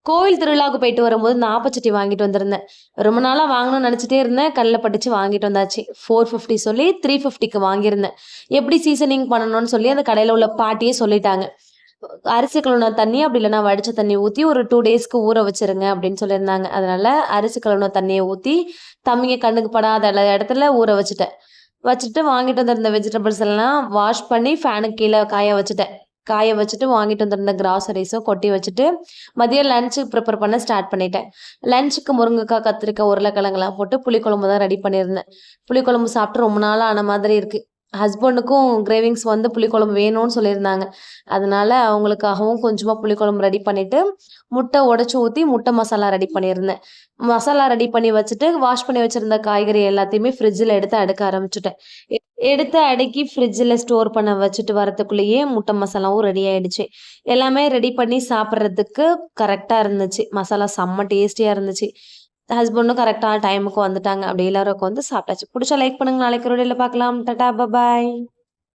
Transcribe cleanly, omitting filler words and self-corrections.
கோவில் திருவிழாவுக்கு போயிட்டு வரும்போது நாப்பச்சட்டி வாங்கிட்டு வந்திருந்தேன். ரொம்ப நாளா வாங்கணும்னு நெனச்சுட்டே இருந்தேன். கண்ல பட்டுச்சு வாங்கிட்டு வந்தாச்சு. 450 சொல்லி 350க்கு வாங்கியிருந்தேன். எப்படி சீசனிங் பண்ணணும்னு சொல்லி அந்த கடையில உள்ள பாட்டியே சொல்லிட்டாங்க. அரிசி கழுவுன தண்ணி அப்படி இல்லன்னா வடிச்ச தண்ணி ஊத்தி ஒரு 2 டேஸ்க்கு ஊற வச்சுருங்க அப்படின்னு சொல்லியிருந்தாங்க. அதனால அரிசி கழுவுன தண்ணிய ஊத்தி, தம்பிங்க கண்ணுக்கு படாத இடத்துல ஊற வச்சுட்டேன். வச்சுட்டு வாங்கிட்டு வந்திருந்த வெஜிடபிள்ஸ் எல்லாம் வாஷ் பண்ணி ஃபேனுக்கு கீழ காய வச்சுட்டேன். காய வச்சுட்டு வாங்கிட்டு வந்திருந்த கிராசரிஸும் கொட்டி வச்சுட்டு, மதியம் லஞ்சுக்கு ப்ரிப்பேர் பண்ண ஸ்டார்ட் பண்ணிட்டேன். லஞ்சுக்கு முருங்கக்காய், கத்திரிக்காய், உருளைக்கிழங்குலாம் போட்டு புளிக்குழம்பு தான் ரெடி பண்ணியிருந்தேன். புளிக்குழம்பு சாப்பிட்டு ரொம்ப நாளா ஆன மாதிரி இருக்கு. ஹஸ்பண்டுக்கும் கிரேவிங்ஸ் வந்து புளிக்குழம்பு வேணும்னு சொல்லியிருந்தாங்க. அதனால அவங்களுக்காகவும் கொஞ்சமா புளிக்குழம்பு ரெடி பண்ணிட்டு, முட்டை உடைச்சு ஊத்தி முட்டை மசாலா ரெடி பண்ணியிருந்தேன். மசாலா ரெடி பண்ணி வச்சுட்டு, வாஷ் பண்ணி வச்சிருந்த காய்கறி எல்லாத்தையுமே ஃப்ரிட்ஜில எடுத்து அடுக்க ஆரம்பிச்சுட்டேன். எடுத்து அடுக்கி ஃப்ரிட்ஜில ஸ்டோர் பண்ண வச்சுட்டு வரதுக்குள்ளேயே முட்டை மசாலாவும் ரெடி ஆயிடுச்சு. எல்லாமே ரெடி பண்ணி சாப்பிடுறதுக்கு கரெக்ட்டா இருந்துச்சு. மசாலா செம்ம டேஸ்டியா இருந்துச்சு. ஹஸ்பண்டும் கரெக்ட்டான டைமுக்கு வந்துட்டாங்க. அப்படியே எல்லாரும் உட்காந்து சாப்பிட்டாச்சு. புடிச்சா லைக் பண்ணுங்க. நாளைக்கு ஒரு வீடியோல பார்க்கலாம். டாடா! பாய்.